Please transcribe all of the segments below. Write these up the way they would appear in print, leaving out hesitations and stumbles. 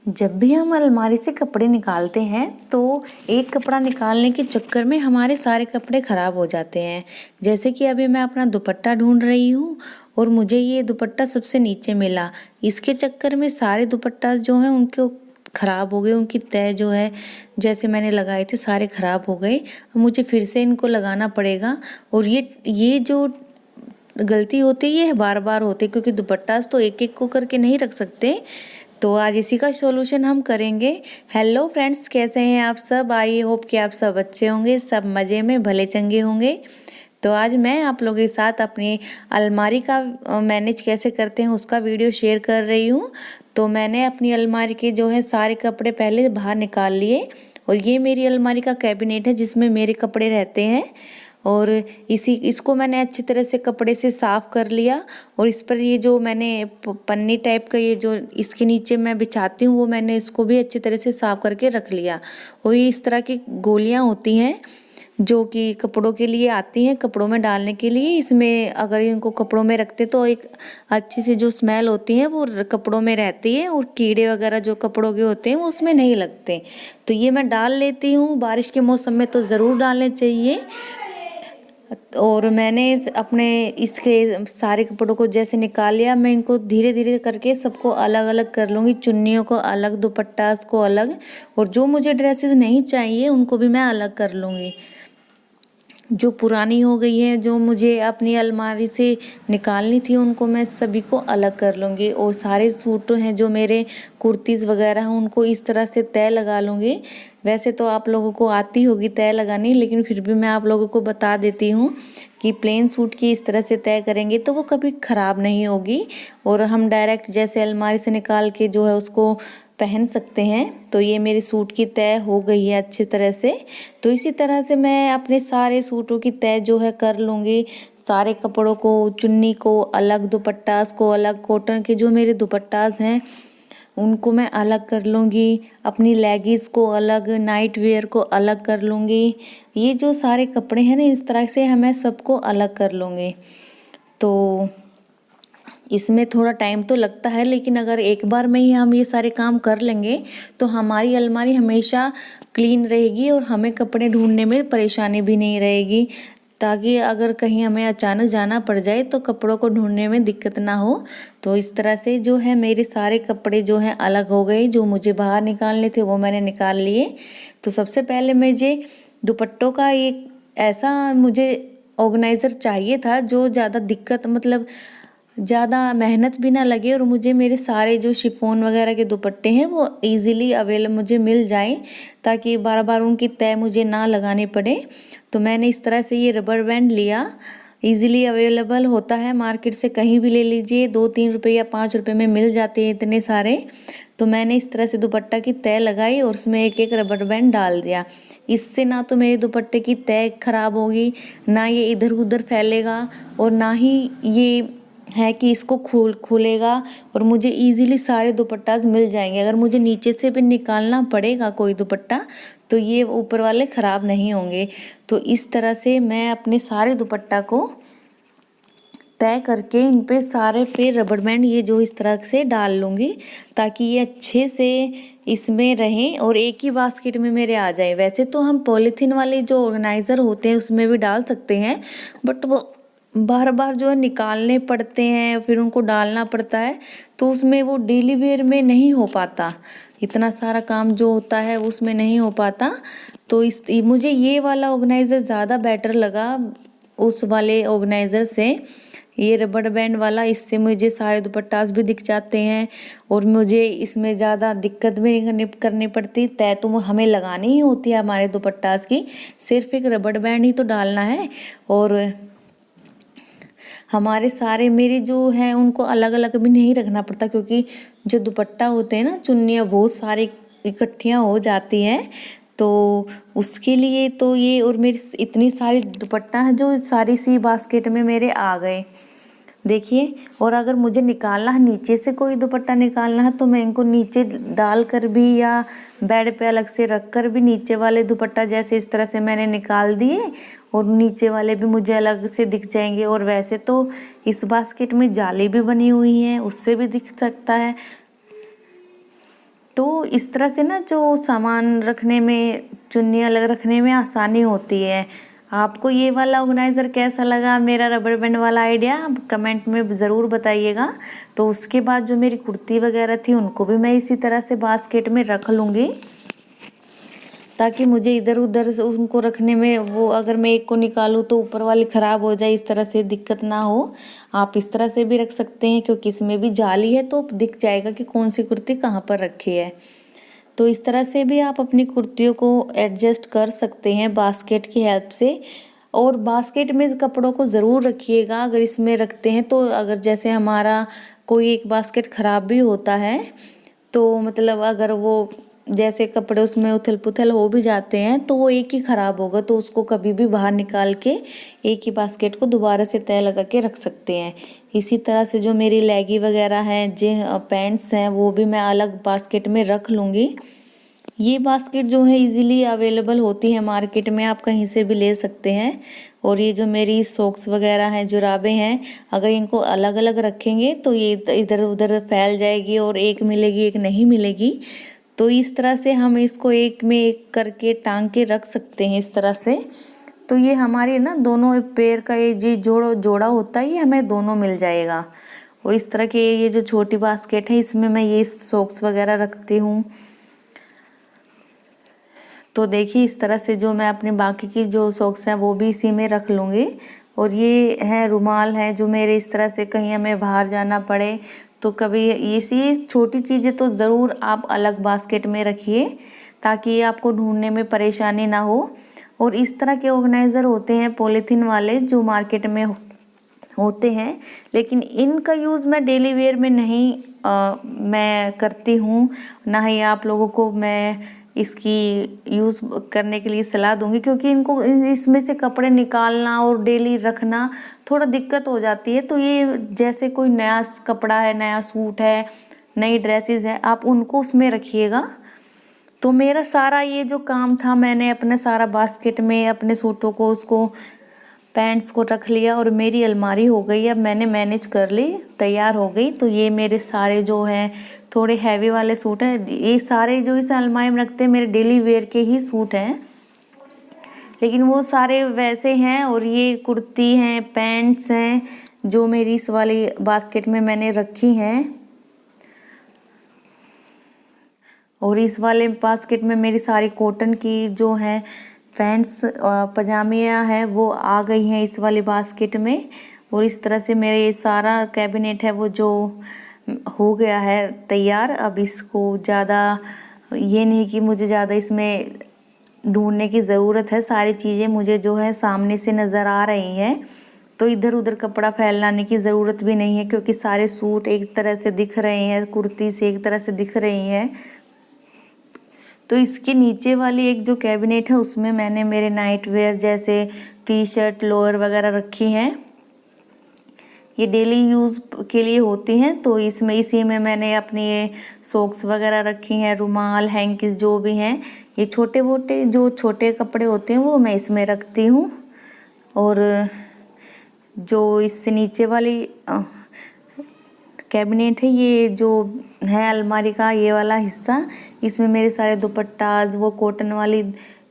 जब भी हम अलमारी से कपड़े निकालते हैं तो एक कपड़ा निकालने के चक्कर में हमारे सारे कपड़े ख़राब हो जाते हैं। जैसे कि अभी मैं अपना दुपट्टा ढूंढ रही हूँ और मुझे ये दुपट्टा सबसे नीचे मिला। इसके चक्कर में सारे दुपट्टा जो हैं उनके ख़राब हो गए, उनकी तह जो है जैसे मैंने लगाए थे सारे ख़राब हो गए। अब मुझे फिर से इनको लगाना पड़ेगा और ये जो गलती होती है ये बार बार होती है, क्योंकि दुपट्टा तो एक एक को करके नहीं रख सकते। तो आज इसी का सॉल्यूशन हम करेंगे। हेलो फ्रेंड्स, कैसे हैं आप सब? आई होप कि आप सब अच्छे होंगे, सब मज़े में भले चंगे होंगे। तो आज मैं आप लोगों के साथ अपनी अलमारी का मैनेज कैसे करते हैं उसका वीडियो शेयर कर रही हूँ। तो मैंने अपनी अलमारी के जो है सारे कपड़े पहले बाहर निकाल लिए और ये मेरी अलमारी का कैबिनेट है जिसमें मेरे कपड़े रहते हैं। और इसको मैंने अच्छी तरह से कपड़े से साफ़ कर लिया और इस पर ये जो मैंने पन्नी टाइप का ये जो इसके नीचे मैं बिछाती हूँ वो मैंने इसको भी अच्छी तरह से साफ़ करके रख लिया। और ये इस तरह की गोलियाँ होती हैं जो कि कपड़ों के लिए आती हैं, कपड़ों में डालने के लिए। इसमें अगर इनको कपड़ों में रखते तो एक अच्छी सी जो स्मेल होती है वो कपड़ों में रहती है और कीड़े वगैरह जो कपड़ों के होते हैं वो उसमें नहीं लगते। तो ये मैं डाल लेती हूँ, बारिश के मौसम में तो ज़रूर डालने चाहिए। और मैंने अपने इसके सारे कपड़ों को जैसे निकाल लिया, मैं इनको धीरे धीरे करके सबको अलग अलग कर लूँगी। चुन्नियों को अलग, दुपट्टास को अलग, और जो मुझे ड्रेसेस नहीं चाहिए उनको भी मैं अलग कर लूँगी। जो पुरानी हो गई है, जो मुझे अपनी अलमारी से निकालनी थी, उनको मैं सभी को अलग कर लूँगी। और सारे सूट हैं जो मेरे कुर्तीज़ वगैरह हैं उनको इस तरह से तय लगा लूँगी। वैसे तो आप लोगों को आती होगी तय लगानी, लेकिन फिर भी मैं आप लोगों को बता देती हूँ कि प्लेन सूट की इस तरह से तय करेंगे तो वो कभी ख़राब नहीं होगी और हम डायरेक्ट जैसे अलमारी से निकाल के जो है उसको पहन सकते हैं। तो ये मेरे सूट की तय हो गई है अच्छी तरह से। तो इसी तरह से मैं अपने सारे सूटों की तय जो है कर लूँगी। सारे कपड़ों को, चुन्नी को अलग, दुपट्टास को अलग, कॉटन के जो मेरे दुपट्टास हैं उनको मैं अलग कर लूँगी, अपनी लेगिंग्स को अलग, नाइट वेयर को अलग कर लूँगी। ये जो सारे कपड़े हैं ना इस तरह से मैं सबको अलग कर लूँगी। तो इसमें थोड़ा टाइम तो लगता है, लेकिन अगर एक बार में ही हम ये सारे काम कर लेंगे तो हमारी अलमारी हमेशा क्लीन रहेगी और हमें कपड़े ढूंढने में परेशानी भी नहीं रहेगी, ताकि अगर कहीं हमें अचानक जाना पड़ जाए तो कपड़ों को ढूंढने में दिक्कत ना हो। तो इस तरह से जो है मेरे सारे कपड़े जो हैं अलग हो गए। जो मुझे बाहर निकालने थे वो मैंने निकाल लिए। तो सबसे पहले मुझे दुपट्टों का एक ऐसा मुझे ऑर्गेनाइज़र चाहिए था जो ज़्यादा दिक्कत, मतलब ज़्यादा मेहनत भी ना लगे और मुझे मेरे सारे जो शिफॉन वगैरह के दुपट्टे हैं वो इजीली अवेलेबल मुझे मिल जाएं, ताकि बार बार उनकी तय मुझे ना लगानी पड़े। तो मैंने इस तरह से ये रबर बैंड लिया, इजीली अवेलेबल होता है मार्केट से, कहीं भी ले लीजिए, 2-3 रुपये या 5 रुपये में मिल जाते हैं इतने सारे। तो मैंने इस तरह से दुपट्टा की तय लगाई और उसमें एक एक रबर बैंड डाल दिया। इससे ना तो मेरे दुपट्टे की तय खराब होगी, ना ये इधर उधर फैलेगा, और ना ही ये है कि इसको खुलेगा, और मुझे इजीली सारे दुपट्टास मिल जाएंगे। अगर मुझे नीचे से भी निकालना पड़ेगा कोई दुपट्टा तो ये ऊपर वाले ख़राब नहीं होंगे। तो इस तरह से मैं अपने सारे दुपट्टा को तय करके इन पे सारे पे रबर बैंड ये जो इस तरह से डाल लूँगी, ताकि ये अच्छे से इसमें रहें और एक ही बास्केट में मेरे आ जाए। वैसे तो हम पॉलीथीन वाले जो ऑर्गेनाइज़र होते हैं उसमें भी डाल सकते हैं, बट वो बार बार जो है निकालने पड़ते हैं, फिर उनको डालना पड़ता है, तो उसमें वो डेली वेयर में नहीं हो पाता, इतना सारा काम जो होता है उसमें नहीं हो पाता। तो मुझे ये वाला ऑर्गेनाइज़र ज़्यादा बेटर लगा उस वाले ऑर्गेनाइज़र से, ये रबर बैंड वाला। इससे मुझे सारे दुपट्टास भी दिख जाते हैं और मुझे इसमें ज़्यादा दिक्कत भी नहीं करनी पड़ती। तय तो हमें लगानी ही होती है हमारे दुपट्टास की, सिर्फ एक रबर बैंड ही तो डालना है। और हमारे सारे मेरे जो हैं उनको अलग अलग भी नहीं रखना पड़ता, क्योंकि जो दुपट्टा होते हैं ना, चुन्नियाँ बहुत सारी इकट्ठियाँ हो जाती हैं। तो उसके लिए तो ये, और मेरी इतनी सारी दुपट्टा है जो सारी सी बास्केट में मेरे आ गए, देखिए। और अगर मुझे निकालना है, नीचे से कोई दुपट्टा निकालना है, तो मैं इनको नीचे डाल कर भी या बेड पे अलग से रख कर भी नीचे वाले दुपट्टा जैसे इस तरह से मैंने निकाल दिए और नीचे वाले भी मुझे अलग से दिख जाएंगे। और वैसे तो इस बास्केट में जाली भी बनी हुई है, उससे भी दिख सकता है। तो इस तरह से ना जो सामान रखने में, चुन्नी अलग रखने में आसानी होती है। आपको ये वाला ऑर्गेनाइज़र कैसा लगा, मेरा रबर बैंड वाला आइडिया, कमेंट में ज़रूर बताइएगा। तो उसके बाद जो मेरी कुर्ती वगैरह थी उनको भी मैं इसी तरह से बास्केट में रख लूँगी, ताकि मुझे इधर उधर से उनको रखने में, वो अगर मैं एक को निकालूं तो ऊपर वाली ख़राब हो जाए, इस तरह से दिक्कत ना हो। आप इस तरह से भी रख सकते हैं, क्योंकि इसमें भी जाली है तो दिख जाएगा कि कौन सी कुर्ती कहाँ पर रखी है। तो इस तरह से भी आप अपनी कुर्तियों को एडजस्ट कर सकते हैं बास्केट की हेल्प से। और बास्केट में कपड़ों को ज़रूर रखिएगा। अगर इसमें रखते हैं तो अगर जैसे हमारा कोई एक बास्केट ख़राब भी होता है, तो मतलब अगर वो जैसे कपड़े उसमें उथल पुथल हो भी जाते हैं तो वो एक ही ख़राब होगा, तो उसको कभी भी बाहर निकाल के एक ही बास्केट को दोबारा से तय लगा के रख सकते हैं। इसी तरह से जो मेरी लेगी वगैरह हैं, जो पैंट्स हैं, वो भी मैं अलग बास्केट में रख लूँगी। ये बास्केट जो है इजीली अवेलेबल होती है मार्केट में, आप कहीं से भी ले सकते हैं। और ये जो मेरी सॉक्स वगैरह हैं, जुराबें हैं, अगर इनको अलग अलग रखेंगे तो ये इधर उधर फैल जाएगी और एक मिलेगी एक नहीं मिलेगी। तो इस तरह से हम इसको एक में एक करके टांग के रख सकते हैं इस तरह से। तो ये हमारे ना दोनों पैर का ये जोड़ा होता है, ये हमें दोनों मिल जाएगा। और इस तरह के ये जो छोटी बास्केट है, इसमें मैं ये सॉक्स वगैरह रखती हूँ। तो देखिए इस तरह से जो मैं अपनी बाकी की जो सॉक्स हैं वो भी इसी में रख लूँगी। और ये है रुमाल है जो मेरे, इस तरह से कहीं हमें बाहर जाना पड़े तो कभी इसी छोटी चीज़ें तो ज़रूर आप अलग बास्केट में रखिए, ताकि आपको ढूंढने में परेशानी ना हो। और इस तरह के ऑर्गेनाइज़र होते हैं पॉलीथीन वाले जो मार्केट में होते हैं, लेकिन इनका यूज़ मैं डेली वेयर में नहीं मैं करती हूँ, ना ही आप लोगों को मैं इसकी यूज़ करने के लिए सलाह दूंगी, क्योंकि इनको इसमें से कपड़े निकालना और डेली रखना थोड़ा दिक्कत हो जाती है। तो ये जैसे कोई नया कपड़ा है, नया सूट है, नई ड्रेसेस है, आप उनको उसमें रखिएगा। तो मेरा सारा ये जो काम था, मैंने अपने सारा बास्केट में अपने सूटों को, उसको पैंट्स को रख लिया और मेरी अलमारी हो गई। अब मैंने मैनेज कर ली, तैयार हो गई। तो ये मेरे सारे जो हैं थोड़े हैवी वाले सूट हैं, ये सारे जो इस अलमारी में रखते हैं मेरे डेली वेयर के ही सूट हैं, लेकिन वो सारे वैसे हैं। और ये कुर्ती हैं, पैंट्स हैं जो मेरी इस वाली बास्केट में मैंने रखी हैं। और इस वाले बास्केट में मेरी सारी कॉटन की जो हैं पैंट्स पजामियाँ हैं वो आ गई हैं इस वाली बास्केट में। और इस तरह से मेरे ये सारा कैबिनेट है वो जो हो गया है तैयार। अब इसको ज़्यादा ये नहीं कि मुझे ज़्यादा इसमें ढूंढने की ज़रूरत है, सारी चीज़ें मुझे जो है सामने से नज़र आ रही हैं। तो इधर उधर कपड़ा फैलाने की ज़रूरत भी नहीं है, क्योंकि सारे सूट एक तरह से दिख रहे हैं, कुर्ती से एक तरह से दिख रही हैं। तो इसके नीचे वाली एक जो कैबिनेट है उसमें मैंने मेरे नाइट वेयर जैसे टी शर्ट, लोअर वगैरह रखी हैं, ये डेली यूज़ के लिए होती हैं। तो इसमें इसी में मैंने अपनी ये सॉक्स वगैरह रखी हैं, रुमाल, हैंकीस जो भी हैं, ये छोटे मोटे जो छोटे कपड़े होते हैं वो मैं इसमें रखती हूँ। और जो इससे नीचे वाली कैबिनेट है, ये जो है अलमारी का ये वाला हिस्सा, इसमें मेरे सारे दुपट्टाज, वो कॉटन वाली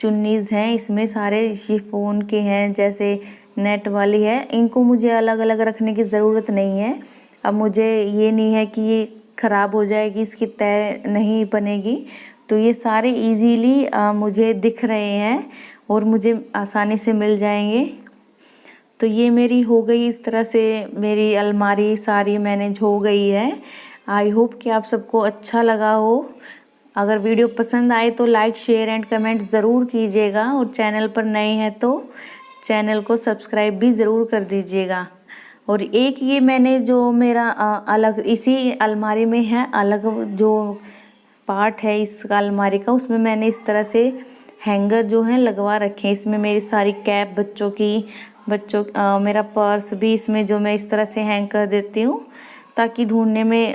चुन्नीज़ हैं, इसमें सारे शिफॉन के हैं, जैसे नेट वाली है। इनको मुझे अलग अलग रखने की ज़रूरत नहीं है। अब मुझे ये नहीं है कि ये ख़राब हो जाएगी, इसकी तय नहीं बनेगी। तो ये सारे इजीली मुझे दिख रहे हैं और मुझे आसानी से मिल जाएंगे। तो ये मेरी हो गई, इस तरह से मेरी अलमारी सारी मैनेज हो गई है। आई होप कि आप सबको अच्छा लगा हो। अगर वीडियो पसंद आए तो लाइक, शेयर एंड कमेंट ज़रूर कीजिएगा। और चैनल पर नए हैं तो चैनल को सब्सक्राइब भी ज़रूर कर दीजिएगा। और एक ये मैंने जो मेरा अलग इसी अलमारी में है, अलग जो पार्ट है इस अलमारी का, उसमें मैंने इस तरह से हैंगर जो है लगवा रखे हैं। इसमें मेरी सारी कैप बच्चों की, मेरा पर्स भी इसमें जो मैं इस तरह से हैंग कर देती हूँ, ताकि ढूंढने में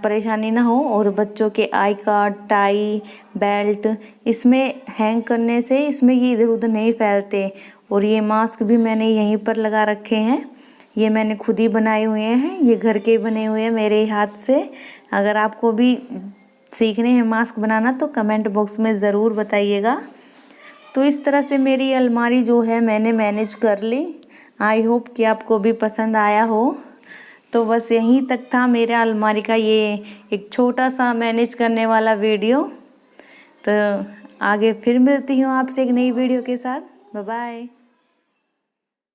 परेशानी ना हो। और बच्चों के आई कार्ड, टाई, बेल्ट इसमें हैंग करने से इसमें ये इधर उधर नहीं फैलते। और ये मास्क भी मैंने यहीं पर लगा रखे हैं, ये मैंने खुद ही बनाए हुए हैं, ये घर के बने हुए हैं मेरे हाथ से। अगर आपको भी सीखने हैं मास्क बनाना तो कमेंट बॉक्स में ज़रूर बताइएगा। तो इस तरह से मेरी अलमारी जो है मैंने मैनेज कर ली। आई होप कि आपको भी पसंद आया हो। तो बस यहीं तक था मेरा अलमारी का ये एक छोटा सा मैनेज करने वाला वीडियो। तो आगे फिर मिलती हूँ आपसे एक नई वीडियो के साथ। Bye bye.